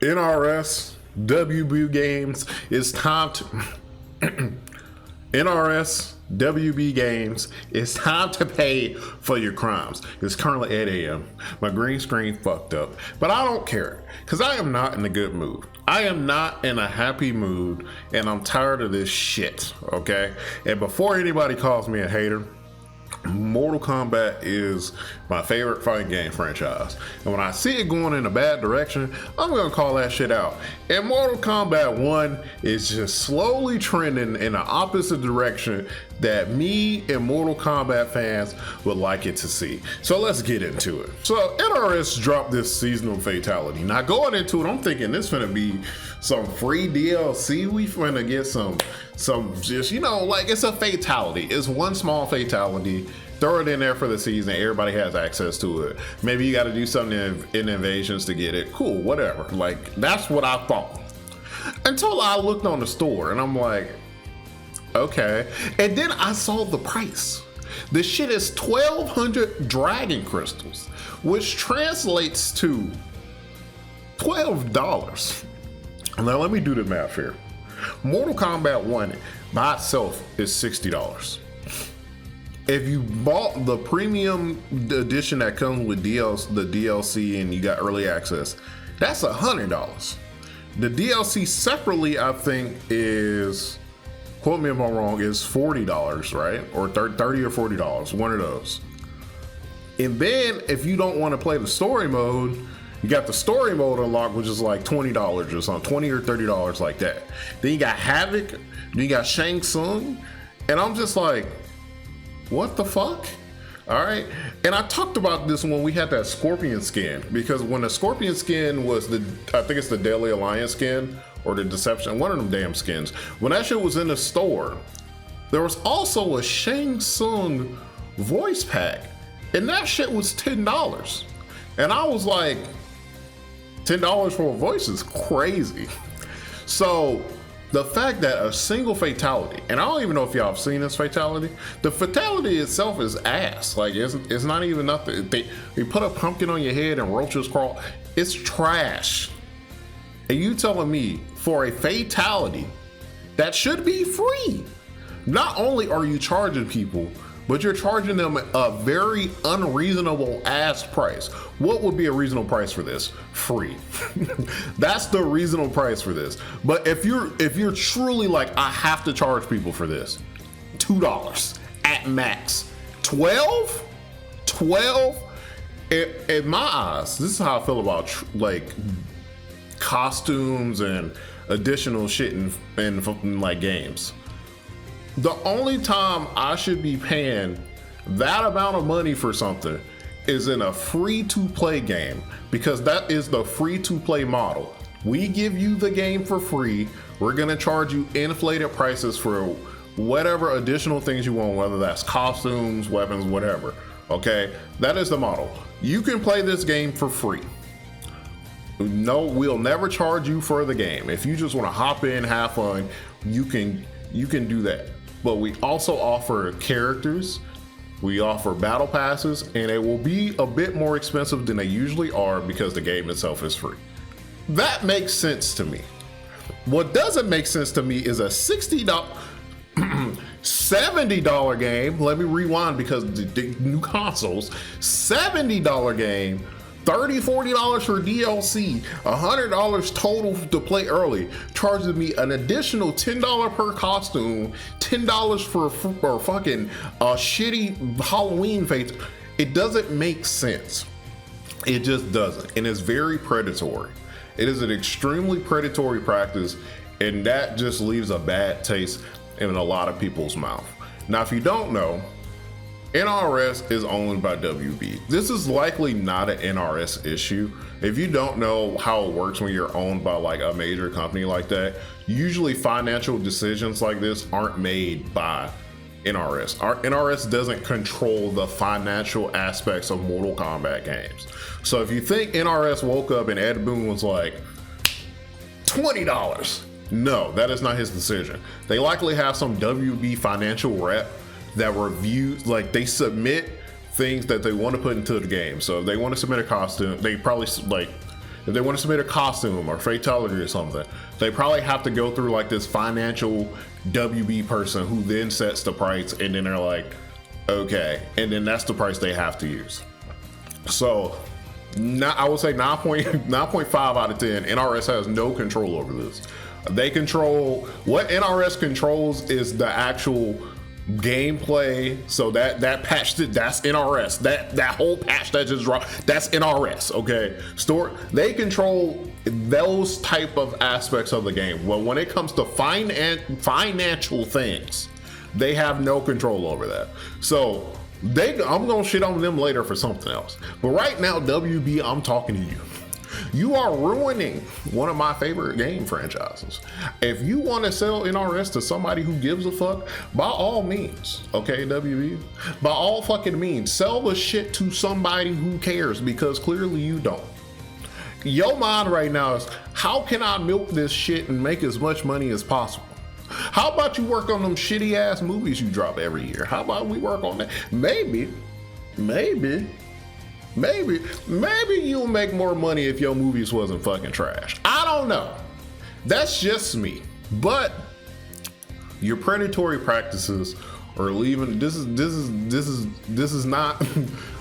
NRS, WB Games, it's time to NRS, WB Games, it's time to pay for your crimes. It's currently 8 a.m. My green screen fucked up, but I don't care because I am not in a good mood. I am not in a happy mood, and I'm tired of this shit, okay? And before anybody calls me a hater, Mortal Kombat is my favorite fighting game franchise. And when I see it going in a bad direction, I'm gonna call that shit out. And Mortal Kombat 1 is just slowly trending in the opposite direction that me and Mortal Kombat fans would like it to see. So let's get into it. So NRS dropped this seasonal fatality. Now going into it, I'm thinking this finna be some free DLC. We finna get some just, you know, like it's a fatality. It's one small fatality. Throw it in there for the season. Everybody has access to it. Maybe you got to do something in Invasions to get it. Cool, whatever. Like, that's what I thought. Until I looked on the store and I'm like, okay. And then I saw the price. The shit is 1,200 dragon crystals, which translates to $12. Now, let me do the math here. Mortal Kombat 1 by itself is $60. If you bought the premium edition that comes with the DLC and you got early access, that's $100. The DLC separately, I think, is, quote me if I'm wrong, is $40, right? Or $30 or $40, one of those. And then if you don't want to play the story mode, you got the story mode unlocked, which is like $20 or something, $20 or $30 like that. Then you got Havoc, then you got Shang Tsung, and I'm just like, what the fuck? All right. And I talked about this when we had that Scorpion skin, because when the Scorpion skin was I think it's the Deadly Alliance skin or the Deception, one of them damn skins. When that shit was in the store, there was also a Shang Tsung voice pack, and that shit was $10. And I was like, $10 for a voice is crazy. So the fact that a single fatality, and I don't even know if y'all have seen this fatality, the fatality itself is ass. Like, it's not even nothing. They put a pumpkin on your head and roaches crawl. It's trash. And you telling me for a fatality that should be free, not only are you charging people, but you're charging them a very unreasonable ass price. What would be a reasonable price for this? Free. That's the reasonable price for this. But if you're truly like, I have to charge people for this, $2 at max. 12? In my eyes, this is how I feel about like costumes and additional shit in like games. The only time I should be paying that amount of money for something is in a free-to-play game, because that is the free-to-play model. We give you the game for free. We're gonna charge you inflated prices for whatever additional things you want, whether that's costumes, weapons, whatever, okay? That is the model. You can play this game for free. No, we'll never charge you for the game. If you just wanna hop in, have fun, you can do that. But we also offer characters, we offer battle passes, and it will be a bit more expensive than they usually are because the game itself is free. That makes sense to me. What doesn't make sense to me is a $60, $70 game. Let me rewind because the new consoles, $70 game, $30, $40 for DLC, $100 total to play early, charges me an additional $10 per costume, $10 for fucking shitty Halloween face. It doesn't make sense. It just doesn't. And it's very predatory. It is an extremely predatory practice, and that just leaves a bad taste in a lot of people's mouth. Now, if you don't know, NRS is owned by WB. This is likely not an NRS issue. If you don't know how it works when you're owned by like a major company like that, usually financial decisions like this aren't made by NRS. Our NRS doesn't control the financial aspects of Mortal Kombat games. So if you think NRS woke up and Ed Boon was like, $20, no, that is not his decision. They likely have some WB financial rep that reviews, like they submit things that they want to put into the game. So if they want to submit a costume, they probably like, if they want to submit a costume or fatality or something, they probably have to go through like this financial WB person who then sets the price, and then they're like, okay, and then that's the price they have to use. So I would say 9.5 out of 10. NRS has no control over this. They control what NRS controls is the actual gameplay. So that patch, that's NRS. That whole patch that just dropped, that's NRS. Okay, they control those type of aspects of the game. Well, when it comes to financial things, they have no control over that. So I'm gonna shit on them later for something else. But right now, WB, I'm talking to you. You are ruining one of my favorite game franchises. If you want to sell NRS to somebody who gives a fuck, by all means, okay, WB, by all fucking means, sell the shit to somebody who cares, because clearly you don't. Your mind right now is, how can I milk this shit and make as much money as possible? How about you work on them shitty ass movies you drop every year? How about we work on that? Maybe you'll make more money if your movies wasn't fucking trash. I don't know. That's just me. But your predatory practices are leaving. This is not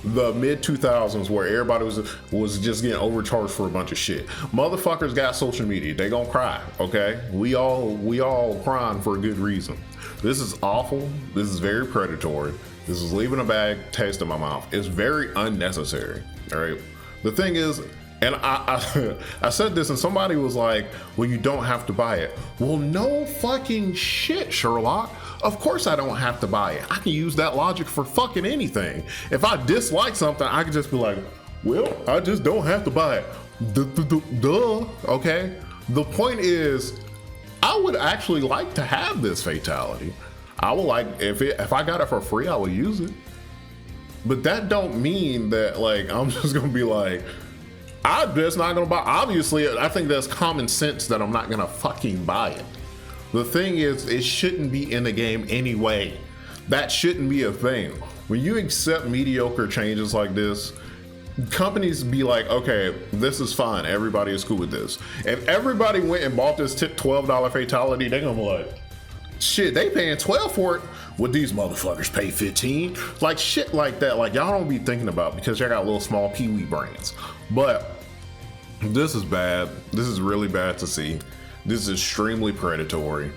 the mid 2000s where everybody was just getting overcharged for a bunch of shit. Motherfuckers got social media. They gonna cry, okay? We all crying for a good reason. This is awful. This is very predatory. This is leaving a bad taste in my mouth. It's very unnecessary. All right. The thing is, and I said this, and somebody was like, well, you don't have to buy it. Well, no fucking shit, Sherlock. Of course I don't have to buy it. I can use that logic for fucking anything. If I dislike something, I can just be like, well, I just don't have to buy it. Duh. Okay. The point is, I would actually like to have this fatality. I would like, if I got it for free, I would use it. But that don't mean that like I'm just gonna be like, I'm just not gonna buy. Obviously, I think that's common sense that I'm not gonna fucking buy it. The thing is, it shouldn't be in the game anyway. That shouldn't be a thing. When you accept mediocre changes like this, companies be like, okay, this is fine. Everybody is cool with this. If everybody went and bought this $12 fatality, they're gonna be like, shit, they paying 12 for it. Would these motherfuckers pay 15? Like shit like that. Like y'all don't be thinking about, because y'all got little small peewee brains. But this is bad. This is really bad to see. This is extremely predatory.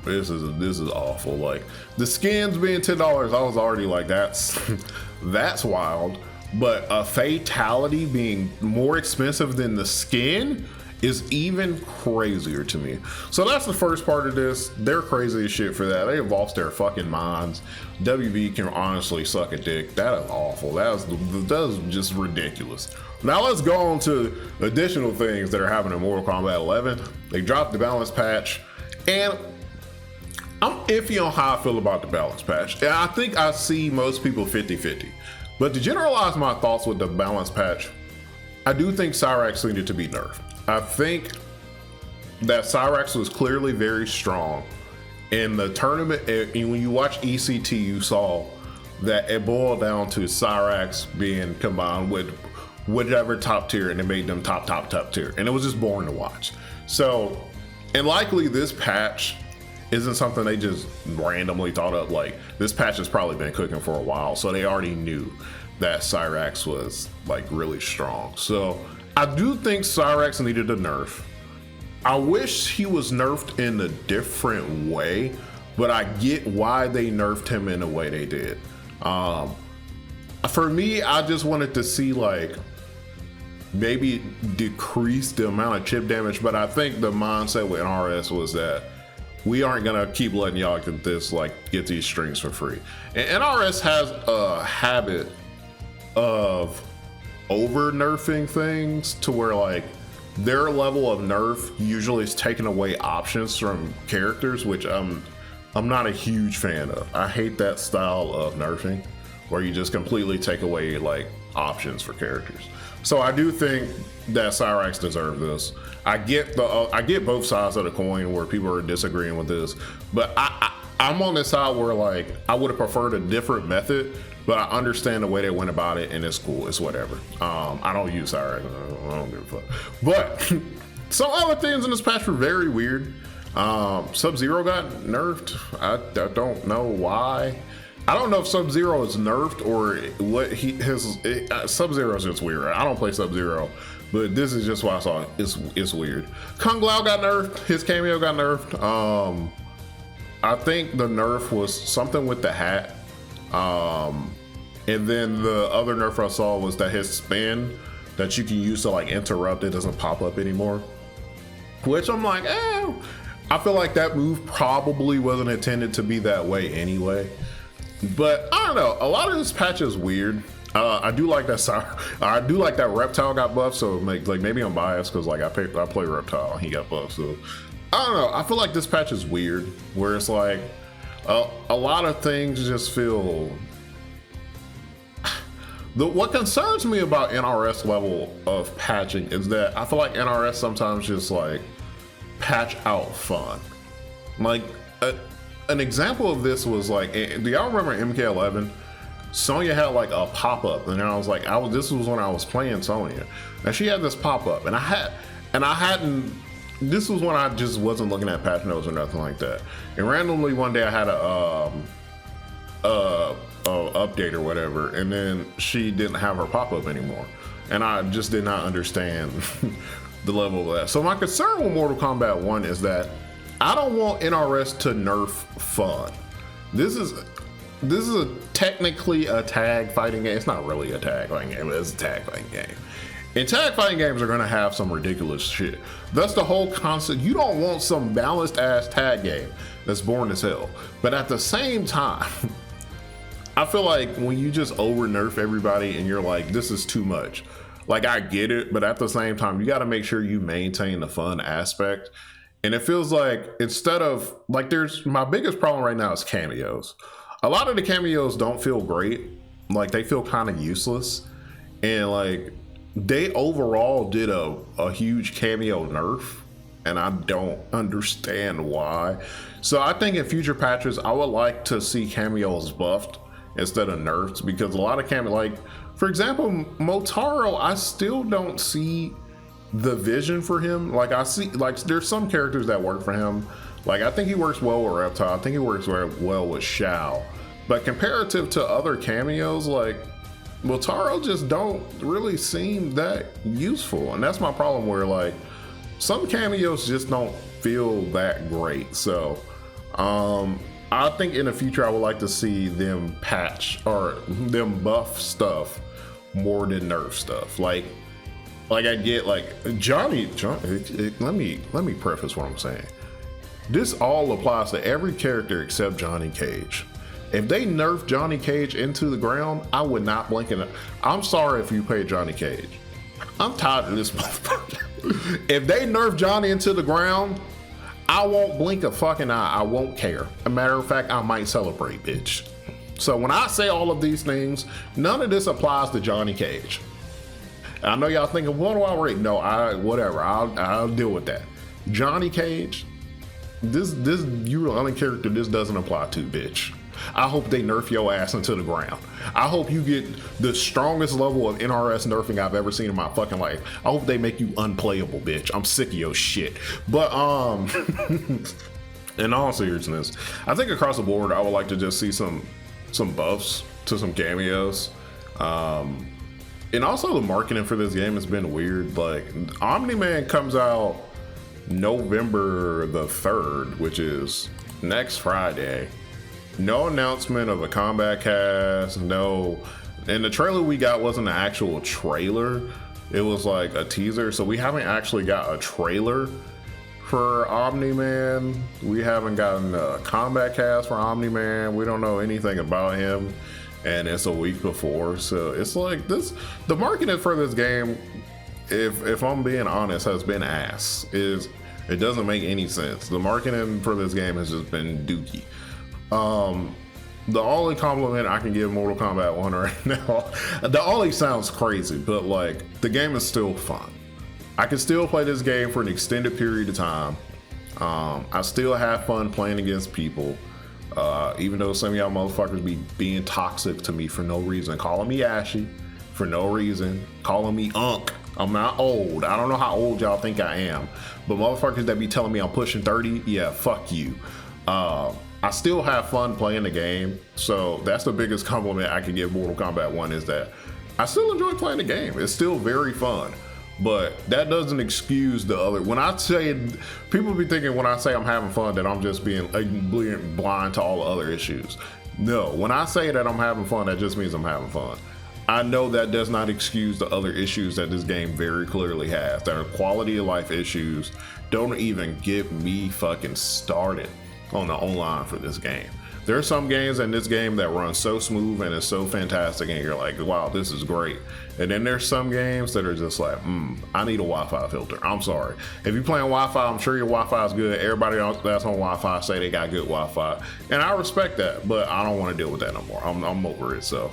This is awful. Like the skins being $10, I was already like, that's wild. But a fatality being more expensive than the skin is even crazier to me. So that's the first part of this. They're crazy as shit for that. They have lost their fucking minds. WB can honestly suck a dick. That is awful. That is just ridiculous. Now let's go on to additional things that are happening in Mortal Kombat 11. They dropped the balance patch, and I'm iffy on how I feel about the balance patch. And I think I see most people 50-50. But to generalize my thoughts with the balance patch, I do think Cyrax needed to be nerfed. I think that Cyrax was clearly very strong in the tournament. And when you watch ECT, you saw that it boiled down to Cyrax being combined with whichever top tier, and it made them top tier. And it was just boring to watch. So, and likely this patch isn't something they just randomly thought up. Like this patch has probably been cooking for a while. So they already knew that Cyrax was like really strong. So I do think Cyrax needed a nerf. I wish he was nerfed in a different way, but I get why they nerfed him in the way they did. For me, I just wanted to see like maybe decrease the amount of chip damage, but I think the mindset with NRS was that we aren't gonna keep letting y'all get these strings for free. And NRS has a habit of over nerfing things to where like their level of nerf usually is taking away options from characters, which I'm not a huge fan of. I hate that style of nerfing where you just completely take away like options for characters. So I do think that Cyrax deserved this. I get both sides of the coin where people are disagreeing with this, but I'm on the side where like I would have preferred a different method but I understand the way they went about it, and it's cool. It's whatever. I don't use Siren. I don't give a fuck. But some other things in this patch were very weird. Sub-Zero got nerfed. I don't know why. I don't know if Sub-Zero is nerfed or what Sub-Zero is just weird. I don't play Sub-Zero, but this is just what I saw. It's weird. Kung Lao got nerfed. His cameo got nerfed. I think the nerf was something with the hat. And then the other nerf I saw was that his spin that you can use to like interrupt, it doesn't pop up anymore. Which I'm like, I feel like that move probably wasn't intended to be that way anyway. But I don't know. A lot of this patch is weird. I do like that. I do like that Reptile got buffed. So like maybe I'm biased because like I play Reptile and he got buffed. So I don't know. I feel like this patch is weird, where it's like a lot of things just feel. What concerns me about NRS level of patching is that I feel like NRS sometimes just like patch out fun. Like an example of this was like, do y'all remember MK11? Sonya had like a pop-up, and I was like, this was when I was playing Sonya, and she had this pop-up, and I hadn't. This was when I just wasn't looking at patch notes or nothing like that. And randomly one day I had a update or whatever, and then she didn't have her pop-up anymore, and I just did not understand the level of that. So my concern with Mortal Kombat 1 is that I don't want NRS to nerf fun. This is technically a tag fighting game. It's not really a tag fighting game, but it's a tag fighting game. And tag fighting games are gonna have some ridiculous shit. That's the whole concept. You don't want some balanced ass tag game that's boring as hell. But at the same time, I feel like when you just over nerf everybody and you're like, this is too much. Like, I get it, but at the same time, you gotta make sure you maintain the fun aspect. And it feels like instead of, like, my biggest problem right now is cameos. A lot of the cameos don't feel great. Like, they feel kind of useless. And like, they overall did a huge cameo nerf, and I don't understand why. So I think in future patches, I would like to see cameos buffed instead of nerfed, because a lot of cameo, like for example, Motaro, I still don't see the vision for him. Like I see, like there's some characters that work for him. Like I think he works well with Reptile. I think he works very well with Shao. But comparative to other cameos, like Motaro just don't really seem that useful. And that's my problem, where like some cameos just don't feel that great. So I think in the future I would like to see them patch or them buff stuff more than nerf stuff. Like I get like Johnny, let me preface what I'm saying. This all applies to every character except Johnny Cage. If they nerf Johnny Cage into the ground, I would not blink an eye. I'm sorry if you pay Johnny Cage. I'm tired of this motherfucker. If they nerf Johnny into the ground, I won't blink a fucking eye. I won't care. As a matter of fact, I might celebrate, bitch. So when I say all of these things, none of this applies to Johnny Cage. I know y'all thinking, what do I rate? No, whatever. I'll deal with that. Johnny Cage, this you're the only character this doesn't apply to, bitch. I hope they nerf your ass into the ground. I hope you get the strongest level of NRS nerfing I've ever seen in my fucking life. I hope they make you unplayable, bitch. I'm sick of your shit. But in all seriousness, I think across the board I would like to just see some buffs to some cameos. And also the marketing for this game has been weird. Like Omni-Man comes out November the 3rd, which is next Friday. No announcement of a combat cast, no. And the trailer we got wasn't an actual trailer. It was like a teaser. So we haven't actually got a trailer for Omni-Man. We haven't gotten a combat cast for Omni-Man. We don't know anything about him. And it's a week before. So it's like this, the marketing for this game, if I'm being honest, has been ass. It doesn't make any sense. The marketing for this game has just been dookie. The Ollie compliment I can give Mortal Kombat 1 right now, the Ollie sounds crazy, but like the game is still fun. I can still play this game for an extended period of time. I still have fun playing against people. Even though some of y'all motherfuckers be being toxic to me for no reason, calling me ashy for no reason, calling me unk. I'm not old. I don't know how old y'all think I am, but motherfuckers that be telling me I'm pushing 30, yeah, fuck you. I still have fun playing the game, so that's the biggest compliment I can give Mortal Kombat 1 is that I still enjoy playing the game. It's still very fun, but that doesn't excuse the other. When I say, people be thinking when I say I'm having fun that I'm just being blind to all the other issues. No, when I say that I'm having fun, that just means I'm having fun. I know that does not excuse the other issues that this game very clearly has. That are quality of life issues. Don't even get me fucking started on the online for this game. There are some games in this game that run so smooth and is so fantastic and you're like, wow, this is great. And then there's some games that are just like, I need a Wi-Fi filter. I'm sorry. If you're playing Wi-Fi, I'm sure your Wi-Fi is good. Everybody else that's on Wi-Fi say they got good Wi-Fi. And I respect that, but I don't want to deal with that no more. I'm over it. So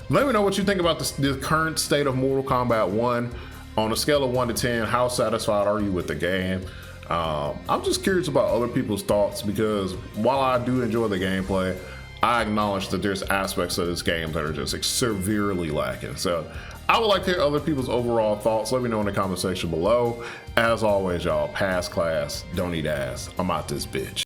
let me know what you think about the current state of Mortal Kombat 1. On a scale of 1 to 10, how satisfied are you with the game? I'm just curious about other people's thoughts because while I do enjoy the gameplay, I acknowledge that there's aspects of this game that are just severely lacking. So I would like to hear other people's overall thoughts. Let me know in the comment section below. As always, y'all, pass class, don't eat ass. I'm out this bitch.